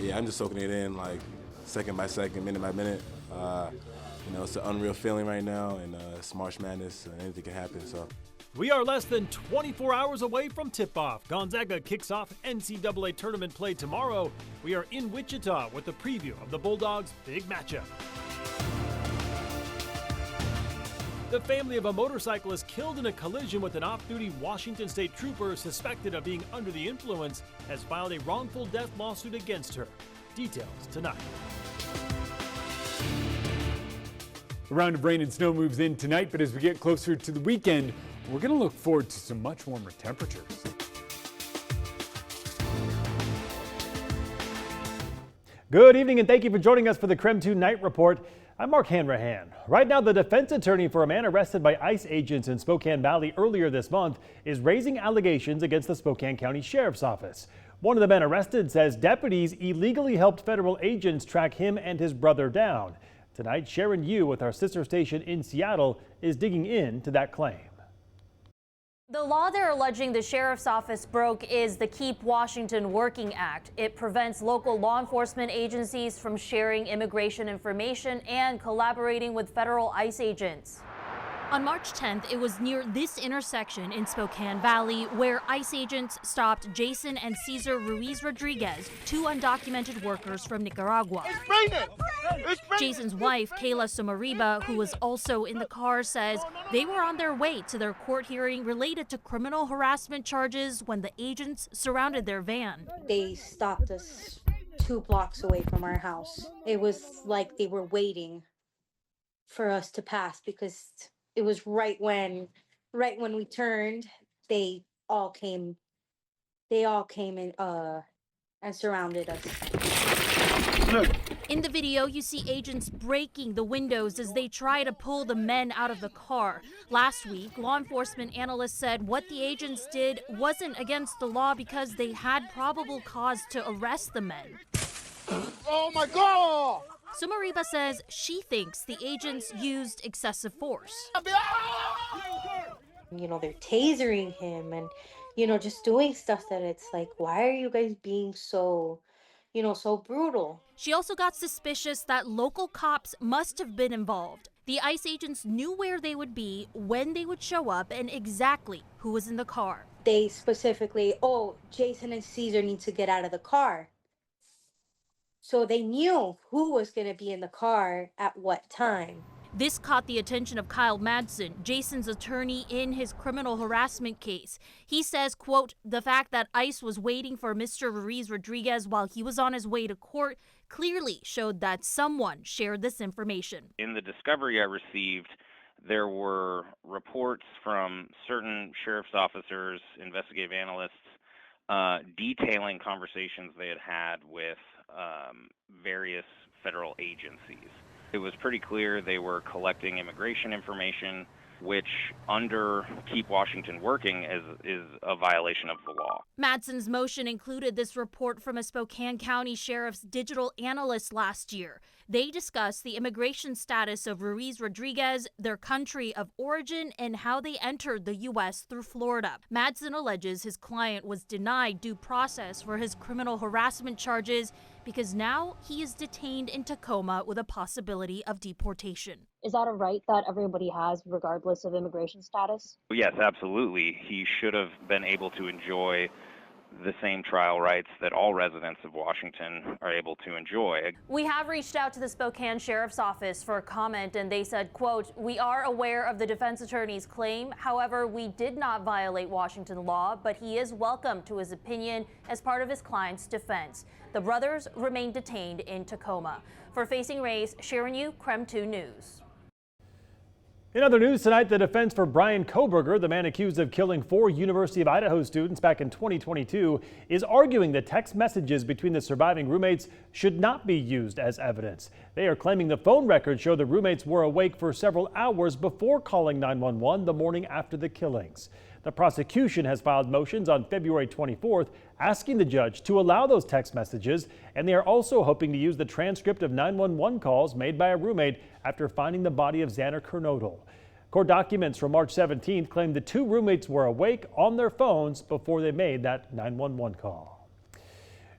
yeah, I'm just soaking it in like second by second, minute by minute. It's an unreal feeling right now, and it's March Madness, and anything can happen. So. We are less than 24 hours away from tip-off. Gonzaga kicks off NCAA tournament play tomorrow. We are in Wichita with a preview of the Bulldogs' big matchup. The family of a motorcyclist killed in a collision with an off-duty Washington State trooper suspected of being under the influence has filed a wrongful death lawsuit against her. Details tonight. The round of rain and snow moves in tonight, but as we get closer to the weekend, we're going to look forward to some much warmer temperatures. Good evening and thank you for joining us for the KREM 2 Night Report. I'm Mark Hanrahan. Right now, the defense attorney for a man arrested by ICE agents in Spokane Valley earlier this month is raising allegations against the Spokane County Sheriff's Office. One of the men arrested says deputies illegally helped federal agents track him and his brother down. Tonight, Sharon Yu with our sister station in Seattle is digging into that claim. The law they're alleging the sheriff's office broke is the Keep Washington Working Act. It prevents local law enforcement agencies from sharing immigration information and collaborating with federal ICE agents. On March 10th, it was near this intersection in Spokane Valley where ICE agents stopped Jason and Cesar Ruiz Rodriguez, two undocumented workers from Nicaragua. Jason's wife, Kayla Somariba, who was also in the car, says they were on their way to their court hearing related to criminal harassment charges when the agents surrounded their van. They stopped us 2 blocks away from our house. It was like they were waiting for us to pass because it was right when we turned, they all came in and surrounded us. In the video, you see agents breaking the windows as they try to pull the men out of the car. Last week, law enforcement analysts said what the agents did wasn't against the law because they had probable cause to arrest the men. Oh my God! Somariba says she thinks the agents used excessive force. They're tasering him and, just doing stuff that it's like, why are you guys being so brutal? She also got suspicious that local cops must have been involved. The ICE agents knew where they would be, when they would show up, and exactly who was in the car. They specifically, Jason and Cesar need to get out of the car. So they knew who was going to be in the car at what time. This caught the attention of Kyle Madsen, Jason's attorney in his criminal harassment case. He says, quote, the fact that ICE was waiting for Mr. Ruiz Rodriguez while he was on his way to court clearly showed that someone shared this information. In the discovery I received, there were reports from certain sheriff's officers, investigative analysts, detailing conversations they had had with various federal agencies. It was pretty clear they were collecting immigration information, which under Keep Washington Working is a violation of the law. Madsen's motion included this report from a Spokane County Sheriff's digital analyst last year. They discussed the immigration status of Ruiz Rodriguez, their country of origin, and how they entered the U.S. through Florida. Madsen alleges his client was denied due process for his criminal harassment charges because now he is detained in Tacoma with a possibility of deportation. Is that a right that everybody has regardless of immigration status? Yes, absolutely. He should have been able to enjoy the same trial rights that all residents of Washington are able to enjoy. We have reached out to the Spokane Sheriff's Office for a comment, and they said, quote, we are aware of the defense attorney's claim. However, we did not violate Washington law, but he is welcome to his opinion as part of his client's defense. The brothers remain detained in Tacoma. For Facing Race, Sharon Yu, KREM 2 News. In other news tonight, the defense for Brian Kohberger, the man accused of killing 4 University of Idaho students back in 2022, is arguing that text messages between the surviving roommates should not be used as evidence. They are claiming the phone records show the roommates were awake for several hours before calling 911 the morning after the killings. The prosecution has filed motions on February 24th asking the judge to allow those text messages, and they are also hoping to use the transcript of 911 calls made by a roommate after finding the body of Xander Kernodle. Court documents from March 17th claim the 2 roommates were awake on their phones before they made that 911 call.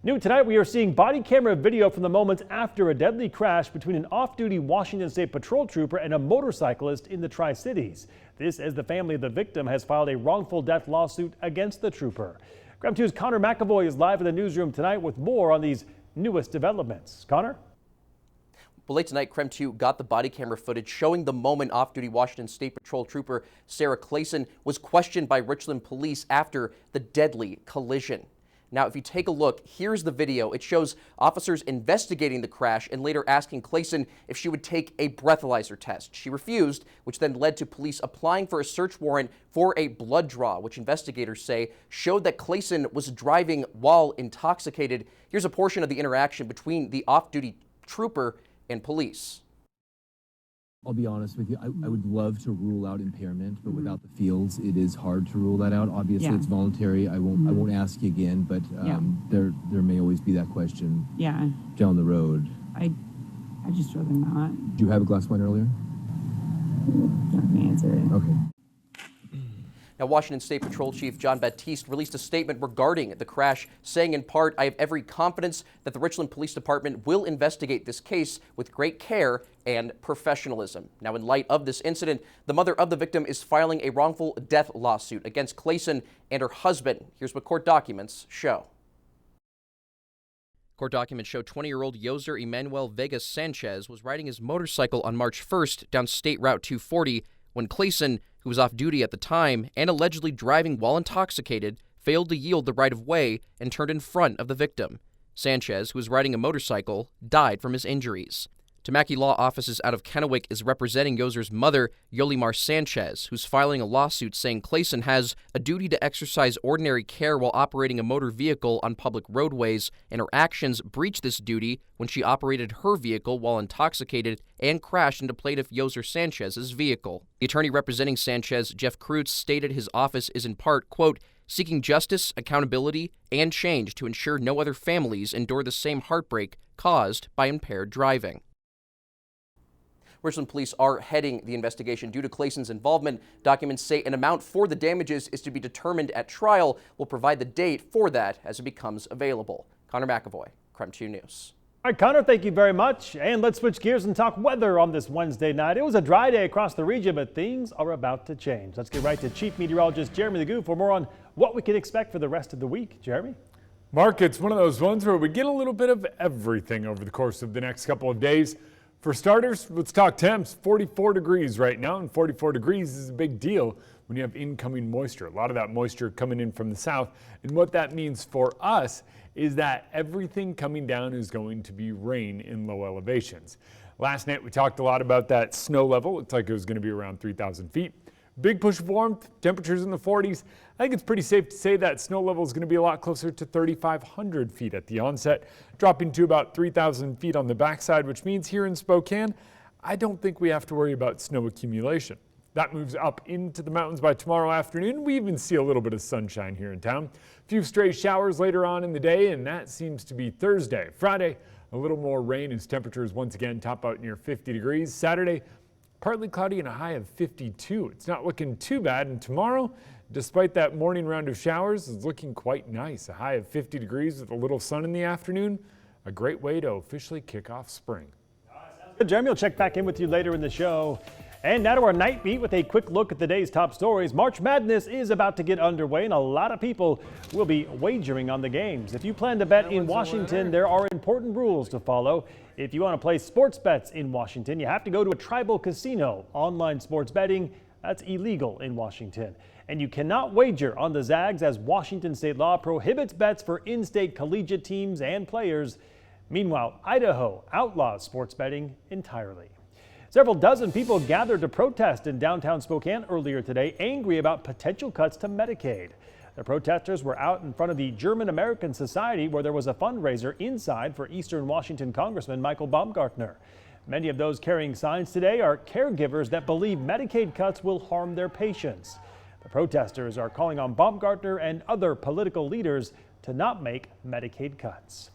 New tonight, we are seeing body camera video from the moments after a deadly crash between an off-duty Washington State Patrol trooper and a motorcyclist in the Tri-Cities. This as the family of the victim has filed a wrongful death lawsuit against the trooper. KREM 2's Connor McAvoy is live in the newsroom tonight with more on these newest developments. Connor? Well, late tonight, KREM 2 got the body camera footage showing the moment off-duty Washington State Patrol trooper Sarah Clayson was questioned by Richland police after the deadly collision. Now, if you take a look, here's the video. It shows officers investigating the crash and later asking Clayson if she would take a breathalyzer test. She refused, which then led to police applying for a search warrant for a blood draw, which investigators say showed that Clayson was driving while intoxicated. Here's a portion of the interaction between the off-duty trooper and police. I'll be honest with you, I would love to rule out impairment, but without the fields, it is hard to rule that out. Obviously, it's voluntary. I won't ask you again, but there may always be that question down the road. I just rather not. Did you have a glass of wine earlier? Not gonna answer it. Okay. Now, Washington State Patrol Chief John Baptiste released a statement regarding the crash, saying in part, "I have every confidence that the Richland Police Department will investigate this case with great care and professionalism." Now, in light of this incident, the mother of the victim is filing a wrongful death lawsuit against Clayson and her husband. Here's what court documents show. Court documents show 20-year-old Yoser Emmanuel Vegas Sanchez was riding his motorcycle on March 1st down State Route 240 when Clayson, who was off duty at the time and allegedly driving while intoxicated, failed to yield the right-of-way and turned in front of the victim. Sanchez, who was riding a motorcycle, died from his injuries. Tamaki Law Offices out of Kennewick is representing Yoser's mother, Yolimar Sanchez, who's filing a lawsuit saying Clayson has a duty to exercise ordinary care while operating a motor vehicle on public roadways, and her actions breached this duty when she operated her vehicle while intoxicated and crashed into plaintiff Yoser Sanchez's vehicle. The attorney representing Sanchez, Jeff Kreutz, stated his office is in part, quote, seeking justice, accountability, and change to ensure no other families endure the same heartbreak caused by impaired driving. Richland police are heading the investigation due to Clayson's involvement. Documents say an amount for the damages is to be determined at trial. We'll provide the date for that as it becomes available. Connor McAvoy, KREM 2 News. All right, Connor, thank you very much. And let's switch gears and talk weather on this Wednesday night. It was a dry day across the region, but things are about to change. Let's get right to Chief Meteorologist Jeremy Legoo for more on what we can expect for the rest of the week. Jeremy? Mark, it's one of those ones where we get a little bit of everything over the course of the next couple of days. For starters, let's talk temps. 44 degrees right now, and 44 degrees is a big deal when you have incoming moisture. A lot of that moisture coming in from the south. And what that means for us is that everything coming down is going to be rain in low elevations. Last night, we talked a lot about that snow level. It looked like it was going to be around 3,000 feet. Big push of warmth, temperatures in the 40s. I think it's pretty safe to say that snow level is going to be a lot closer to 3,500 feet at the onset, dropping to about 3,000 feet on the backside, which means here in Spokane, I don't think we have to worry about snow accumulation. That moves up into the mountains by tomorrow afternoon. We even see a little bit of sunshine here in town. A few stray showers later on in the day, and that seems to be Thursday. Friday, a little more rain as temperatures once again top out near 50 degrees. Saturday, partly cloudy and a high of 52. It's not looking too bad. And tomorrow, despite that morning round of showers, is looking quite nice. A high of 50 degrees with a little sun in the afternoon. A great way to officially kick off spring. Jeremy will check back in with you later in the show. And now to our night beat with a quick look at the day's top stories. March Madness is about to get underway, and a lot of people will be wagering on the games. If you plan to bet in Washington, there are important rules to follow. If you want to play sports bets in Washington, you have to go to a tribal casino. Online sports betting, that's illegal in Washington. And you cannot wager on the Zags, as Washington state law prohibits bets for in-state collegiate teams and players. Meanwhile, Idaho outlaws sports betting entirely. Several dozen people gathered to protest in downtown Spokane earlier today, angry about potential cuts to Medicaid. The protesters were out in front of the German American Society, where there was a fundraiser inside for Eastern Washington Congressman Michael Baumgartner. Many of those carrying signs today are caregivers that believe Medicaid cuts will harm their patients. The protesters are calling on Baumgartner and other political leaders to not make Medicaid cuts.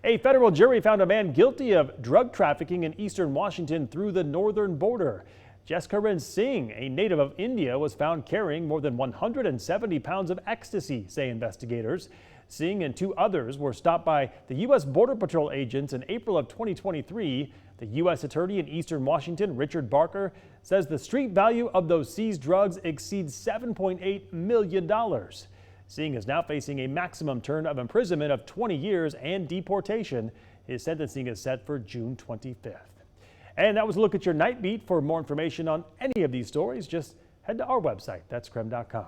A federal jury found a man guilty of drug trafficking in eastern Washington through the northern border. Jaskaran Singh, a native of India, was found carrying more than 170 pounds of ecstasy, say investigators. Singh and 2 others were stopped by the U.S. Border Patrol agents in April of 2023. The U.S. Attorney in Eastern Washington, Richard Barker, says the street value of those seized drugs exceeds $7.8 million. Singh is now facing a maximum term of imprisonment of 20 years and deportation. His sentencing is set for June 25th. And that was a look at your Night Beat. For more information on any of these stories, just head to our website. That's KREM.com.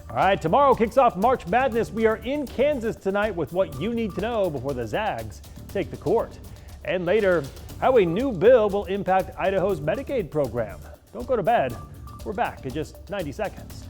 All right, tomorrow kicks off March Madness. We are in Kansas tonight with what you need to know before the Zags take the court. And later, how a new bill will impact Idaho's Medicaid program. Don't go to bed. We're back in just 90 seconds.